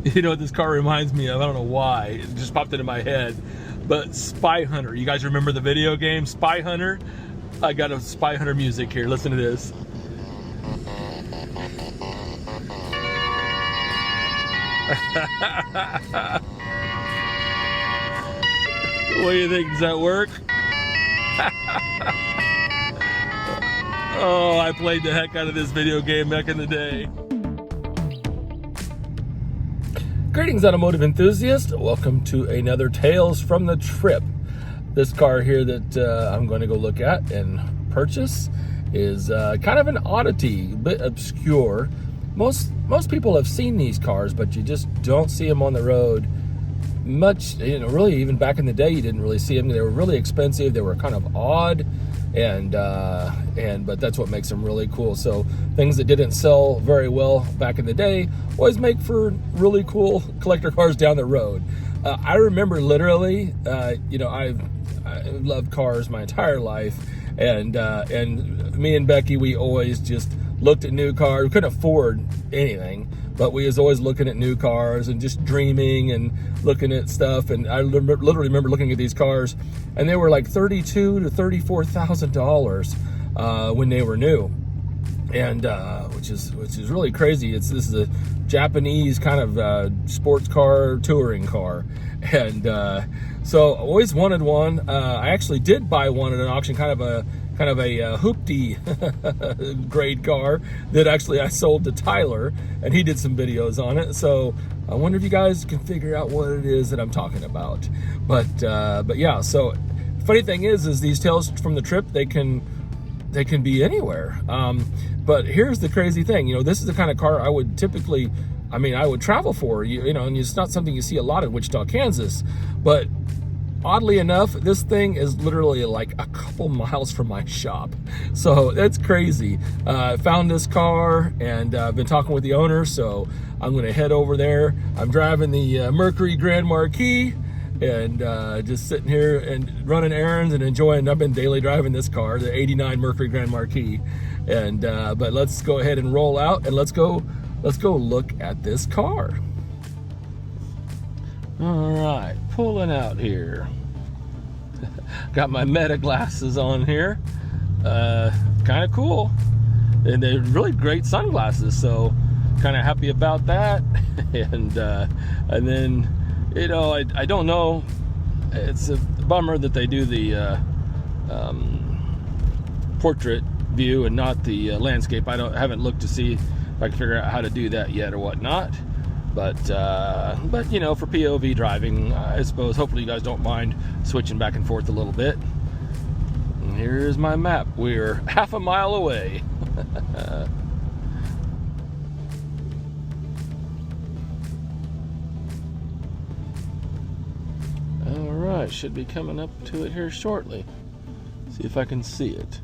You know what this car reminds me of? I don't know why. It just popped into my head. But Spy Hunter. You guys remember the video game Spy Hunter? I got a Spy Hunter music here. Listen to this. What do you think? Does that work? Oh, I played the heck out of this video game back in the day. Greetings, automotive enthusiasts. Welcome to another Tales from the Trip. This car here that I'm going to go look at and purchase is kind of an oddity, a bit obscure. Most people have seen these cars, but you just don't see them on the road much. You know, really, even back in the day, you didn't really see them. They were really expensive. They were kind of odd, but that's what makes them really cool. So things that didn't sell very well back in the day always make for really cool collector cars down the road. I remember literally, you know, I loved cars my entire life, and me and Becky, we always just looked at new cars. We couldn't afford anything, but we was always looking at new cars and just dreaming and looking at stuff. And I literally remember looking at these cars, and they were like $32,000 to $34,000 when they were new, and which is really crazy. This is a Japanese kind of sports car, touring car, and so I always wanted one. I actually did buy one at an auction, kind of a hoopty grade car that actually I sold to Tyler, and he did some videos on it. So I wonder if you guys can figure out what it is that I'm talking about. But yeah. So funny thing is these Tales from the Trip, they can be anywhere. But here's the crazy thing. You know, this is the kind of car I would typically, I would travel for. You know, and it's not something you see a lot in Wichita, Kansas, but oddly enough, this thing is literally like a couple miles from my shop. So that's crazy. I found this car, and I've been talking with the owner, so I'm going to head over there. I'm driving the Mercury Grand Marquis, and just sitting here and running errands and enjoying. I've been daily driving this car, the 89 Mercury Grand Marquis. And but let's go ahead and roll out, and let's go look at this car. All right, pulling out here. Got my Meta glasses on here. Kind of cool, and they're really great sunglasses. So, kind of happy about that. And then, you know, I don't know. It's a bummer that they do the portrait view and not the landscape. I haven't looked to see if I can figure out how to do that yet or whatnot. But you know, for POV driving, I suppose, hopefully you guys don't mind switching back and forth a little bit. And here's my map. We're half a mile away. All right, should be coming up to it here shortly. See if I can see it.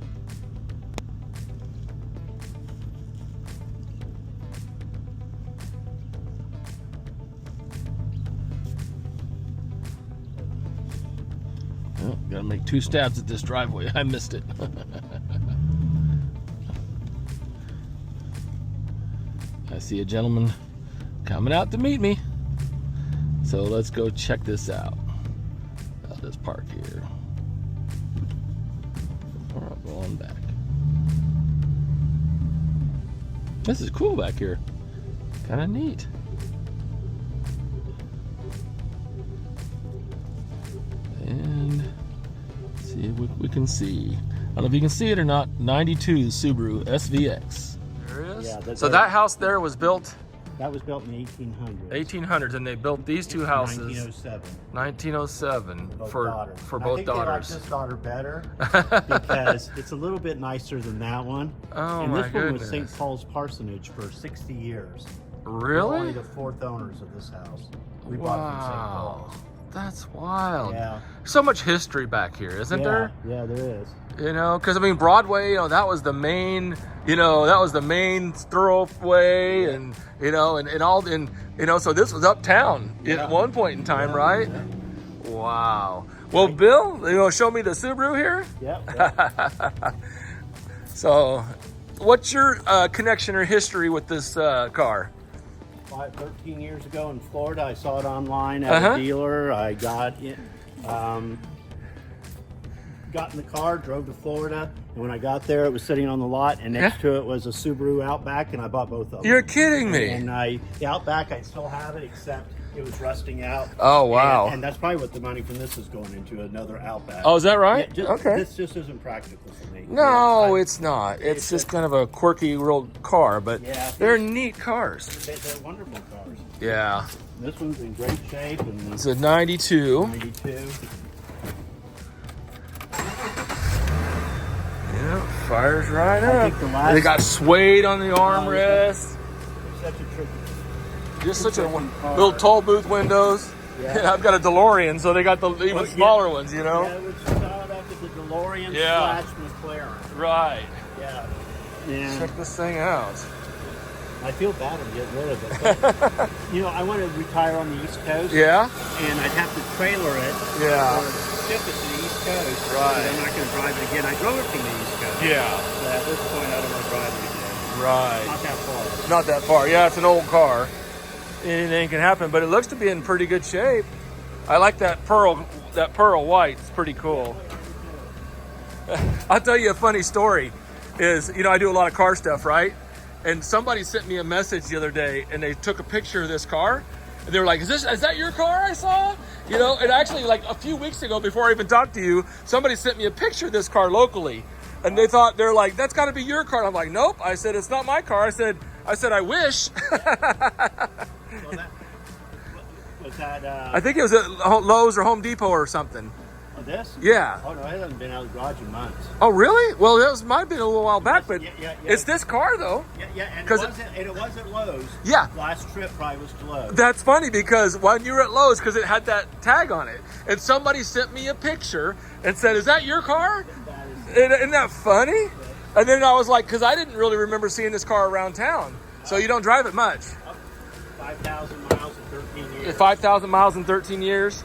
Oh, gotta make 2 stabs at this driveway. I missed it. I see a gentleman coming out to meet me. So let's go check this out. I'll just park here. Or I'll go on back. This is cool back here. Kind of neat. And let's see if we can see. I don't know if you can see it or not. 92 Subaru SVX. There it is. Yeah, so that house there was built? That was built in the 1800s. 1800s, and they built these two houses. 1907. 1907 for both daughters. I think they like this daughter better because it's a little bit nicer than that one. Oh, and my this goodness. one was St. Paul's Parsonage for 60 years. Really? We're only the 4th owners of this house. We bought it from St. Paul's. That's wild. Yeah. So much history back here, isn't there? Yeah, there is. You know, because I mean, Broadway, you know, that was the main, thoroughway, and you know, you know, so this was uptown at one point in time, right? Yeah. Wow. Well, Bill, you know, show me the Subaru here. Yeah. So, what's your connection or history with this car? 13 years ago in Florida. I saw it online at a dealer. I got it. Got in the car, drove to Florida, and when I got there, it was sitting on the lot, and next to it was a Subaru Outback, and I bought both of them. You're kidding me. And the Outback, I still have it, except it was rusting out. Oh, wow. And that's probably what the money from this is going into, another Outback. Oh, is that right? Yeah, okay. This just isn't practical for me. No, it's not. It's just kind of a quirky little car, but yeah, they're neat cars. They're wonderful cars. Yeah. This one's in great shape. And it's a 92. 92. Yeah, fires right I up. think the They got suede on the armrest. Such a tricky. Just such a little toll booth windows. Yeah. I've got a DeLorean, so they got the even smaller ones, you know? Yeah, which started up as a DeLorean slash McLaren. Right. Yeah. And check this thing out. I feel bad I'm getting rid of it. But, you know, I want to retire on the East Coast. Yeah? And I'd have to trailer it. Yeah. Or ship it to the East Coast. Right. I'm not going to drive it again. I drove it from the East Coast. Yeah. But at this point, I don't want to drive it again. Right. Not that far. Not that far. Yeah, it's an old car. Anything can happen, but it looks to be in pretty good shape. I like that pearl white. It's pretty cool. I'll tell you a funny story. Is, you know, I do a lot of car stuff, right? And somebody sent me a message the other day, and they took a picture of this car, and they were like, "Is that your car I saw?" You know, and actually, like a few weeks ago, before I even talked to you, somebody sent me a picture of this car locally, and they're like, "That's got to be your car." And I'm like, "Nope." I said, "It's not my car." I said, "I wish." Was that? I think it was at Lowe's or Home Depot or something. This? Yeah. Oh no, I haven't been out of the garage in months. Oh really? Well, might have been a little while back, but yeah. it's this car though. Yeah, and it was at Lowe's. Yeah. Last trip probably was to Lowe's. That's funny because when you were at Lowe's, because it had that tag on it, and somebody sent me a picture and said, "Is that your car?" Isn't that funny? Yeah. And then I was like, because I didn't really remember seeing this car around town, so you don't drive it much. 5,000 miles in 13 years. 5,000 miles in 13 years.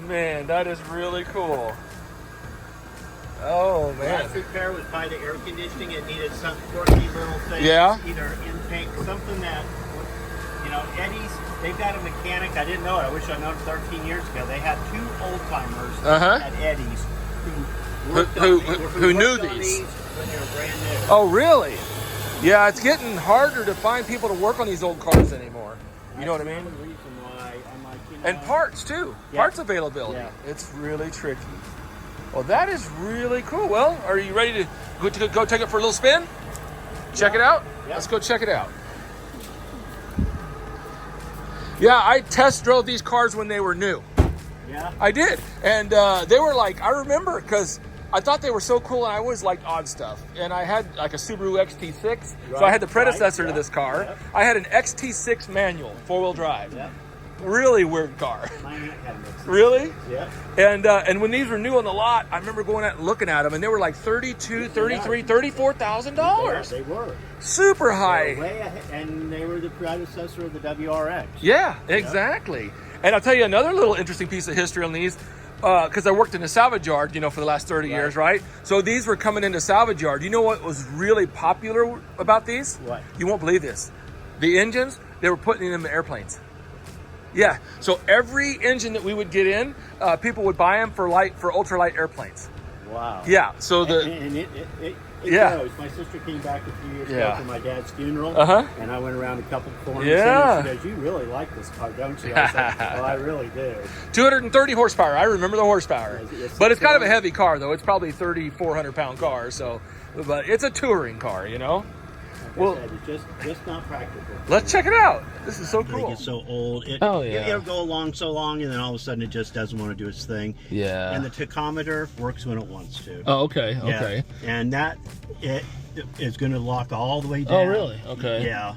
Man, that is really cool. Oh man. Last repair was probably the air conditioning. It needed some quirky little thing. Yeah. Either intake, something that, you know, Eddie's. They've got a mechanic. I didn't know it. I wish I'd known it 13 years ago. They had 2 old timers at Eddie's who knew these when they were brand new. Oh really? Yeah, it's getting harder to find people to work on these old cars anymore. You know what I mean? One reason why I'm like, you know, and parts too. Yeah. Parts availability. Yeah. It's really tricky. Well, that is really cool. Well, are you ready to go take it for a little spin? Check it out? Yeah. Let's go check it out. Yeah, I test drove these cars when they were new. Yeah. I did. And they were like, I remember because I thought they were so cool, and I always liked odd stuff. And I had like a Subaru XT6, so I had the predecessor to this car. Yep. I had an XT6 manual, 4-wheel drive. Yep. Really weird car. Mine had an XT6. Really? Yeah. And when these were new on the lot, I remember going out and looking at them, and they were like $32,000, $33,000, $34,000. They were. Super high. They were way ahead, and they were the predecessor of the WRX. Yeah, exactly. And I'll tell you another little interesting piece of history on these. Because I worked in a salvage yard, you know, for the last 30 years, right? So these were coming into salvage yard. You know what was really popular about these? What? You won't believe this. The engines, they were putting them in airplanes. Yeah. So every engine that we would get in, people would buy them for ultralight airplanes. Wow. Yeah. So and it goes. My sister came back a few years ago for my dad's funeral, and I went around a couple corners. Yeah. And she goes, "You really like this car, don't you?" I was like, "Well, I really do." 230 horsepower. I remember the horsepower. Yes, but it's kind of a heavy car, though. It's probably 3,400 pound car. So, but it's a touring car, you know. Well, it's just not practical. Let's check it out. This is so It cool. gets so old. Yeah. It'll go along so long, and then all of a sudden it just doesn't want to do its thing. Yeah. And the tachometer works when it wants to. Oh, okay. Okay. And that it is going to lock all the way down. Oh, really? Okay. Yeah.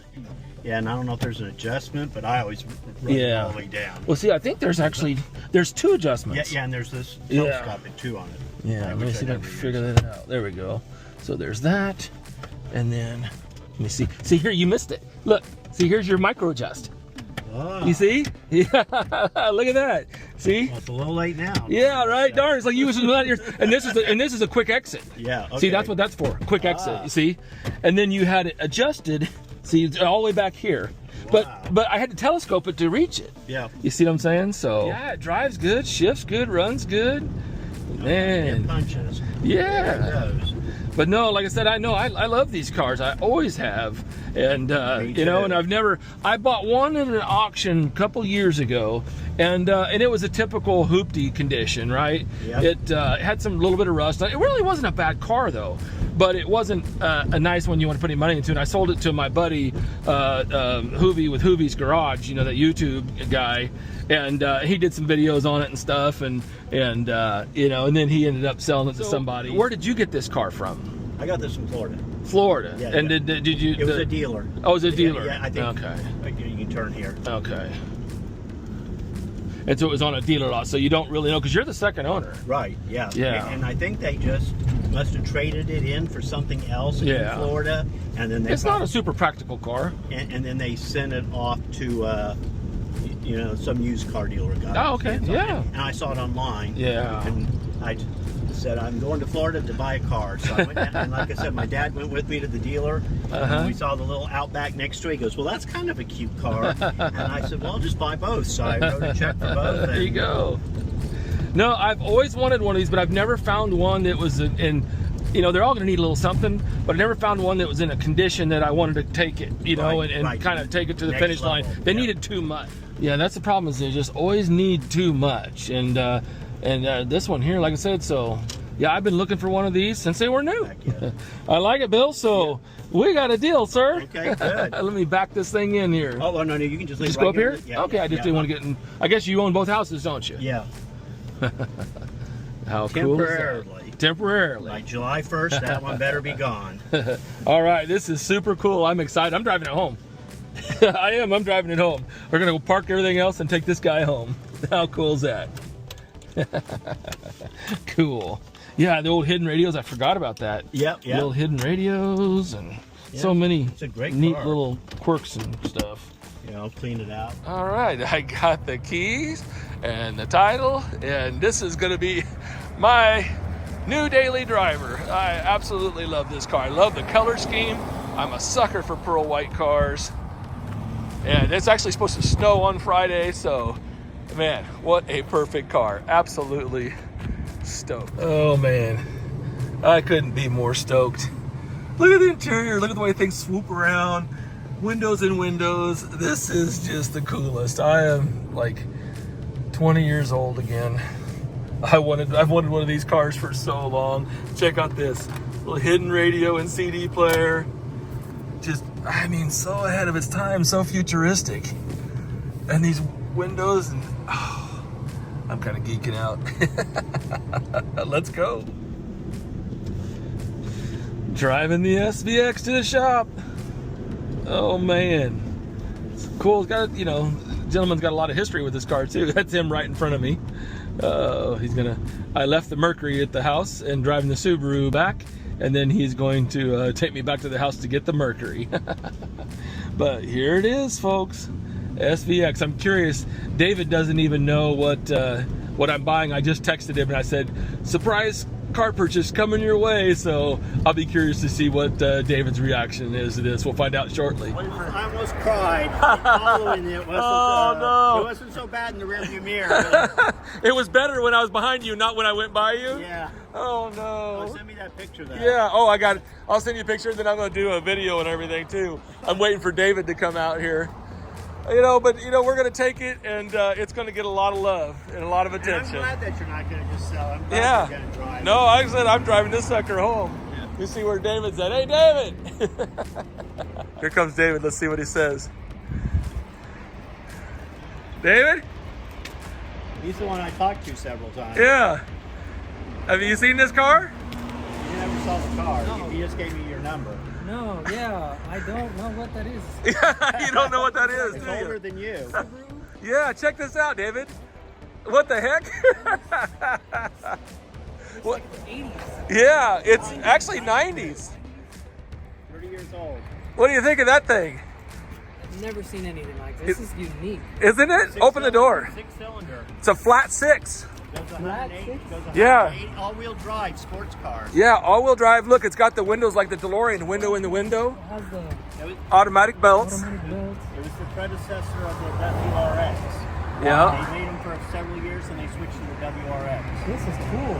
Yeah, and I don't know if there's an adjustment, but I always run it all the way down. Well, see, I think there's 2 adjustments. Yeah, and there's this telescopic too on it. Yeah, let me see if I can figure that out. There we go. So there's that, and then let me see. See here, you missed it. Look, see, here's your micro adjust. Oh. You see? Yeah, look at that. See? Well, it's a little late now. Yeah, right. Darn, it's like you was not your. And this is a quick exit. Yeah. Okay. See, that's what that's for. Quick exit. You see? And then you had it adjusted. See, it's all the way back here. But I had to telescope it to reach it. Yeah. You see what I'm saying? So yeah, it drives good, shifts good, runs good. Man. It punches. Yeah. There it goes. But no, like I said, I love these cars. I always have. And, you know, and I bought one in an auction a couple years ago, and it was a typical hoopty condition, right? Yep. It had some little bit of rust. It really wasn't a bad car, though. But it wasn't a nice one you want to put any money into. And I sold it to my buddy, Hoovy with Hoovy's Garage, you know, that YouTube guy. And he did some videos on it and stuff, and you know, and then he ended up selling it to somebody. Where did you get this car from? I got this from Florida. Florida. Yeah, and yeah. did you? It was a dealer. Oh, it was a dealer. Yeah, I think. Okay. You can turn here. Okay. And so it was on a dealer lot, so you don't really know because you're the second owner. Right. Yeah. Yeah. And I think they just must have traded it in for something else in Florida, and then it's not a super practical car. And then they sent it off to. You know, some used car dealer got it. Oh, okay. Yeah. And I saw it online. Yeah. And I said, I'm going to Florida to buy a car. So I went down, and like I said, my dad went with me to the dealer. And we saw the little Outback next to it. He goes, well, that's kind of a cute car. And I said, well, I'll just buy both. So I wrote a check for both. There you go. No, I've always wanted one of these, but I've never found one that was in, you know, they're all going to need a little something, but I never found one that was in a condition that I wanted to take it, you know, and kind of take it to the finish line. They needed too much. Yeah, that's the problem, is they just always need too much. And this one here, like I said, so yeah, I've been looking for one of these since they were new. I like it, Bill. So we got a deal, sir. Okay, good. Let me back this thing in here. Oh, well, no, you can just leave. Just go up here? Yeah, okay, I just didn't want to get in. I guess you own both houses, don't you? Yeah. How cool is that? Temporarily. By July 1st, that one better be gone. All right, this is super cool. I'm excited. I'm driving it home. I am. I'm driving it home. We're going to go park everything else and take this guy home. How cool is that? Cool. Yeah, the old hidden radios. I forgot about that. Yep. The old hidden radios and so many it's a great neat car. little quirks and stuff. Yeah, I'll clean it out. All right, I got the keys and the title, and this is going to be my new daily driver. I absolutely love this car. I love the color scheme. I'm a sucker for pearl white cars. And it's actually supposed to snow on Friday, so man, what a perfect car. Absolutely stoked. Oh man, I couldn't be more stoked. Look at the interior, look at the way things swoop around. Windows and windows. This is just the coolest. I am like 20 years old again. I've wanted one of these cars for so long. Check out this little hidden radio and CD player. Just, I mean, so ahead of its time, so futuristic. And these windows, and oh, I'm kind of geeking out. Let's go. Driving the SVX to the shop. Oh man, it's cool. It's got, you know, gentleman's got a lot of history with this car too. That's him right in front of me. I left the Mercury at the house and driving the Subaru back, and then he's going to take me back to the house to get the Mercury. But here it is, folks. SVX. I'm curious. David doesn't even know what I'm buying. I just texted him and I said, surprise car purchase coming your way. So I'll be curious to see what David's reaction is to this. We'll find out shortly. I almost cried following it. It wasn't so bad in the rearview mirror. It was better when I was behind you, not when I went by you? Yeah. Oh no. Oh, send me that picture though. Yeah. Oh, I got it. I'll send you a picture, then I'm going to do a video and everything too. I'm waiting for David to come out here. You know, but you know, we're going to take it, and it's going to get a lot of love and a lot of attention. And I'm glad that you're not going to just sell it. I'm glad you're going to drive. No, like I said, I'm driving this sucker home. Yeah. You see where David's at. Hey, David! Here comes David. Let's see what he says. David? He's the one I talked to several times. Yeah. Have you seen this car? You never saw the car. No. He just gave me your number. No, yeah, I don't know what that is. You don't know what that is, It's do you? older than you. Yeah, check this out, David. What the heck? It's like the 80s. Yeah, it's actually 90s. 30 years old. What do you think of that thing? I've never seen anything like this. This is unique. Isn't it? Open the door. 6-cylinder. It's a flat 6. Goes 108, goes 108, Yeah. all-wheel drive sports car. Yeah, all-wheel drive. Look, it's got the windows like the DeLorean, window in the window. It has the Automatic belts. automatic belts. It was the predecessor of the WRX. Yeah. They made them for several years, and they switched to the WRX. This is cool.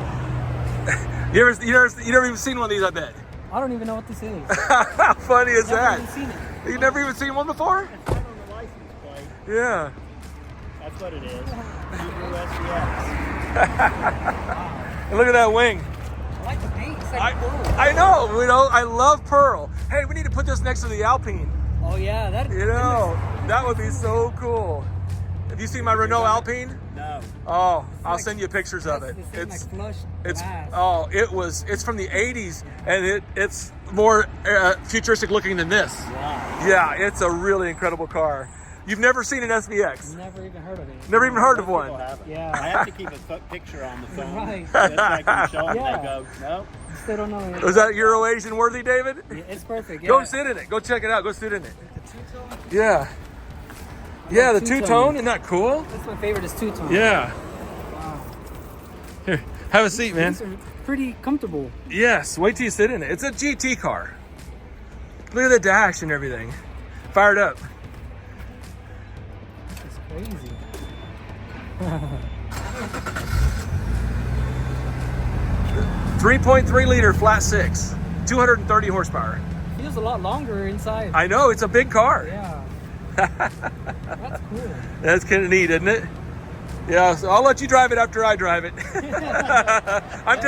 You never even seen one of these, I bet. I don't even know what this is. How funny is Never that? even seen it. You never even seen one before? It's right on the license plate. Yeah. That's what it is. Subaru SVX. And look at that wing. I like the paint. It's like cool. I know, I love pearl. Hey, we need to put this next to the Alpine. Oh yeah, that. That would be so cool. Have you seen my Renault Alpine? No. Oh, I'll send you pictures of it. It's like flush glass. It's from the 80s, and it's more futuristic looking than this. Wow. Yeah, it's a really incredible car. You've never seen an SVX? Never even heard of it. Never even heard of Most people one? haven't. Yeah. I have to keep a picture on the phone. Right. Just so I can show them. Yeah. They go, nope. Still don't know. Was that Euro Asian worthy, David? Yeah, it's perfect. Yeah. Go sit in it. Go check it out. Go sit in it. The two-tone? Yeah. Yeah, the two-tone. two-tone. Isn't that cool? That's my favorite. Is two-tone. Yeah. Wow. Here, have a seat, man. These are pretty comfortable. Yes, wait till you sit in it. It's a GT car. Look at the dash and everything. Fired up. It's crazy. 3.3 liter flat six, 230 horsepower. Feels a lot longer inside. I know, it's a big car. Yeah. That's cool. That's kind of neat, isn't it? Yeah, so I'll let you drive it after I drive it. I'm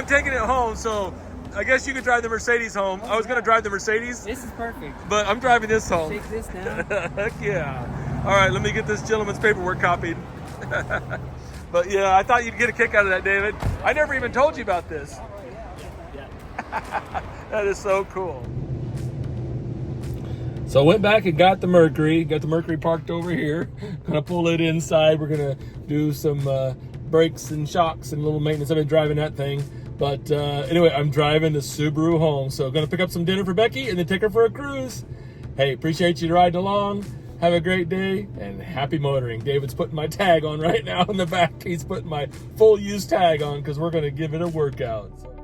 taking it home, so I guess you could drive the Mercedes home. I was gonna drive the Mercedes, This is perfect. but I'm driving this home. Shake this down. Heck yeah. All right, let me get this gentleman's paperwork copied. But yeah, I thought you'd get a kick out of that, David. I never even told you about this. That is so cool. So I went back and got the Mercury parked over here. Gonna pull it inside. We're gonna do some brakes and shocks and a little maintenance. I've been driving that thing. But anyway, I'm driving the Subaru home. So gonna pick up some dinner for Becky and then take her for a cruise. Hey, appreciate you riding along. Have a great day and happy motoring. David's putting my tag on right now in the back. He's putting my full use tag on because we're gonna give it a workout. So.